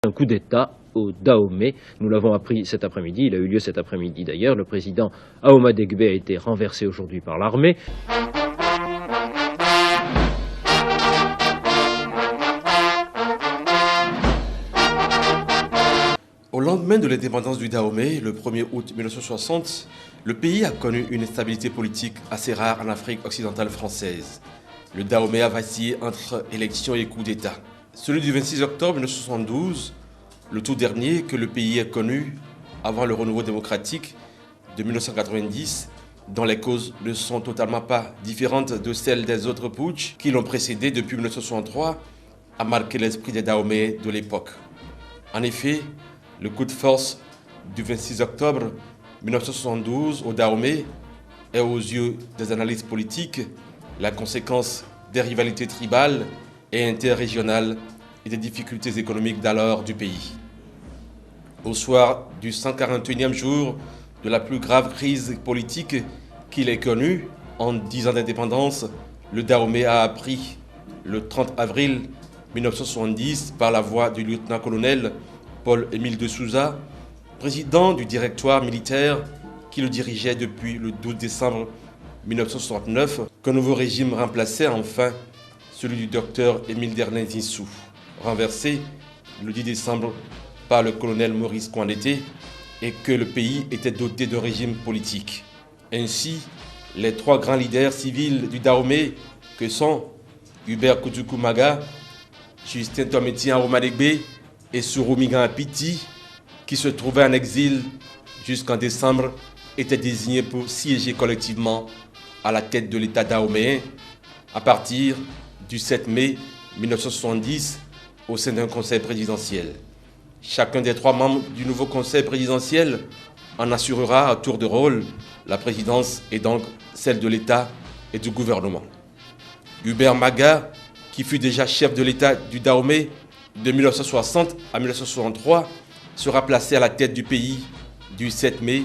Un coup d'État au Dahomey. Nous l'avons appris cet après-midi, il a eu lieu cet après-midi d'ailleurs. Le président Ahoma Degbe a été renversé aujourd'hui par l'armée. Au lendemain de l'indépendance du Dahomey, le 1er août 1960, le pays a connu une instabilité politique assez rare en Afrique occidentale française. Le Dahomey a vacillé entre élections et coups d'État. Celui du 26 octobre 1972, le tout dernier que le pays a connu avant le renouveau démocratique de 1990, dont les causes ne sont totalement pas différentes de celles des autres putschs qui l'ont précédé depuis 1963, a marqué l'esprit des Dahomeyens de l'époque. En effet, le coup de force du 26 octobre 1972 au Dahomey est aux yeux des analystes politiques la conséquence des rivalités tribales et interrégionales et des difficultés économiques d'alors du pays. Au soir du 141e jour de la plus grave crise politique qu'il ait connue en 10 ans d'indépendance, le Dahomey a appris le 30 avril 1970 par la voix du lieutenant-colonel Paul-Émile de Souza, président du directoire militaire qui le dirigeait depuis le 12 décembre 1969, qu'un nouveau régime remplaçait enfin celui du docteur Émile Derlin Zinsou, renversé le 10 décembre par le colonel Maurice Kouandété, et que le pays était doté d'un régime politique. Ainsi, les trois grands leaders civils du Dahomey, que sont Hubert Koutukou Maga, Justin Tometi Ahoma Degbe et Souroumigan Apiti, qui se trouvaient en exil jusqu'en décembre, étaient désignés pour siéger collectivement à la tête de l'État dahoméen à partir du 7 mai 1970 au sein d'un conseil présidentiel. Chacun des trois membres du nouveau conseil présidentiel en assurera à tour de rôle la présidence et donc celle de l'État et du gouvernement. Hubert Maga, qui fut déjà chef de l'État du Dahomey de 1960 à 1963, sera placé à la tête du pays du 7 mai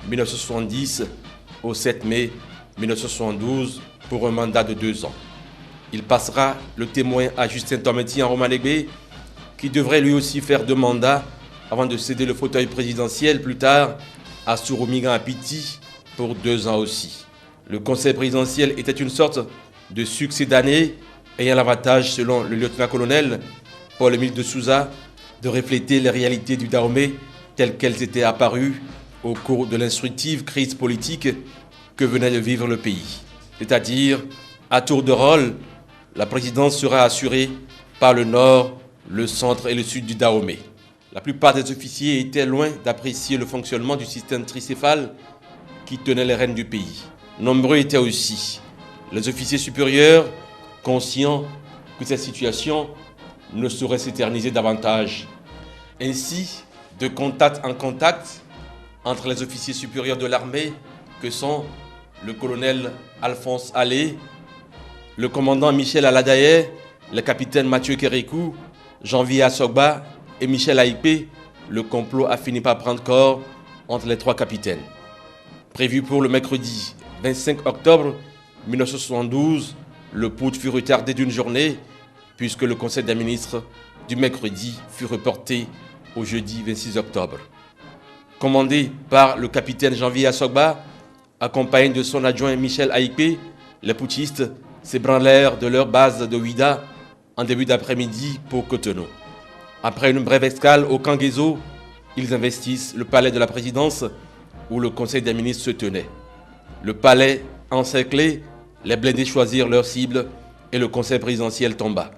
1970 au 7 mai 1972 pour un mandat de 2 ans. Il passera le témoin à Justin Tometi Ahoma Degbe, qui devrait lui aussi faire 2 mandats avant de céder le fauteuil présidentiel plus tard à Souroumigan Apiti pour 2 ans aussi. Le conseil présidentiel était une sorte de succédané ayant l'avantage, selon le lieutenant-colonel Paul-Émile de Souza, de refléter les réalités du Dahomey telles qu'elles étaient apparues au cours de l'instructive crise politique que venait de vivre le pays. C'est-à-dire, à tour de rôle, la présidence sera assurée par le nord, le centre et le sud du Dahomey. La plupart des officiers étaient loin d'apprécier le fonctionnement du système tricéphale qui tenait les rênes du pays. Nombreux étaient aussi les officiers supérieurs, conscients que cette situation ne saurait s'éterniser davantage. Ainsi, de contact en contact, entre les officiers supérieurs de l'armée, que sont le colonel Alphonse Allé, le commandant Michel Aladaye, le capitaine Mathieu Kérékou, Janvier Assogba et Michel Aïpé, le complot a fini par prendre corps entre les 3 capitaines. Prévu pour le mercredi 25 octobre 1972, le putsch fut retardé d'une journée puisque le conseil des ministres du mercredi fut reporté au jeudi 26 octobre. Commandé par le capitaine Janvier Assogba, accompagné de son adjoint Michel Aïpé, les putschistes s'ébranlèrent de leur base de Ouida en début d'après-midi pour Cotonou. Après une brève escale au Kangezo, ils investissent le palais de la présidence où le conseil des ministres se tenait. Le palais encerclé, les blindés choisirent leur cible et le conseil présidentiel tomba.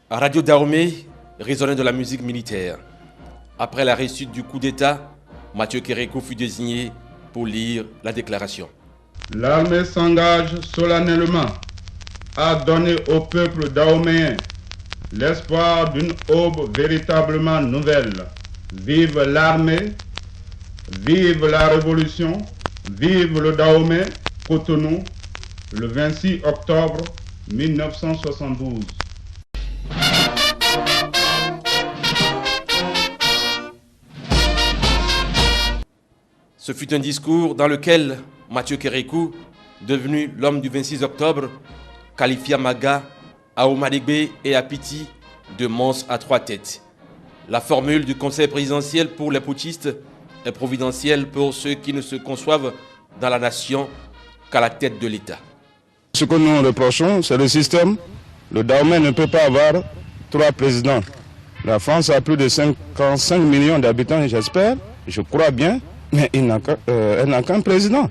À Radio Dahomey résonnait de la musique militaire. Après la réussite du coup d'État, Mathieu Kérékou fut désigné pour lire la déclaration. L'armée s'engage solennellement à donner au peuple dahoméen l'espoir d'une aube véritablement nouvelle. Vive l'armée, vive la révolution, vive le Dahomey, Cotonou, le 26 octobre 1972. Ce fut un discours dans lequel Mathieu Kérékou devenu l'homme du 26 octobre, qualifia Maga, Ahoma Degbe et Apiti de monstres à 3 têtes. La formule du conseil présidentiel pour les putschistes est providentielle pour ceux qui ne se conçoivent dans la nation qu'à la tête de l'État. Ce que nous reprochons, c'est le système. Le Dahomey ne peut pas avoir 3 présidents. La France a plus de 55 millions d'habitants, j'espère, je crois bien, mais elle n'a qu'un président.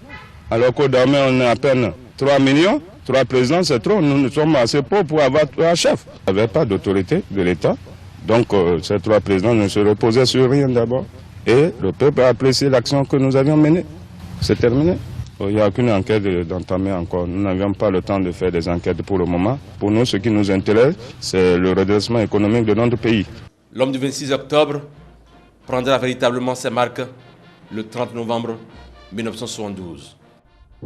Alors qu'au Dahomey, on a à peine 3 millions, 3 présidents, c'est trop. Nous sommes assez pauvres pour avoir 3 chefs. Il n'y avait pas d'autorité de l'État, donc ces 3 présidents ne se reposaient sur rien d'abord. Et le peuple a apprécié l'action que nous avions menée. C'est terminé. Il n'y a aucune enquête d'entamer encore. Nous n'avions pas le temps de faire des enquêtes pour le moment. Pour nous, ce qui nous intéresse, c'est le redressement économique de notre pays. L'homme du 26 octobre prendra véritablement ses marques le 30 novembre 1972.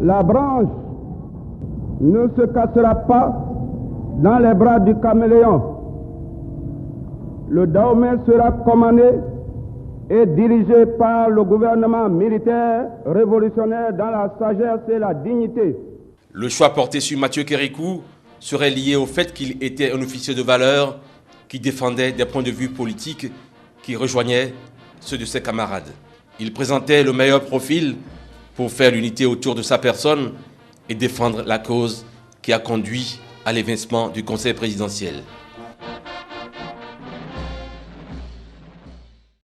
La branche ne se cassera pas dans les bras du caméléon. Le Dahomey sera commandé et dirigé par le gouvernement militaire révolutionnaire dans la sagesse et la dignité. Le choix porté sur Mathieu Kérékou serait lié au fait qu'il était un officier de valeur qui défendait des points de vue politiques qui rejoignaient ceux de ses camarades. Il présentait le meilleur profil pour faire l'unité autour de sa personne et défendre la cause qui a conduit à l'évincement du conseil présidentiel.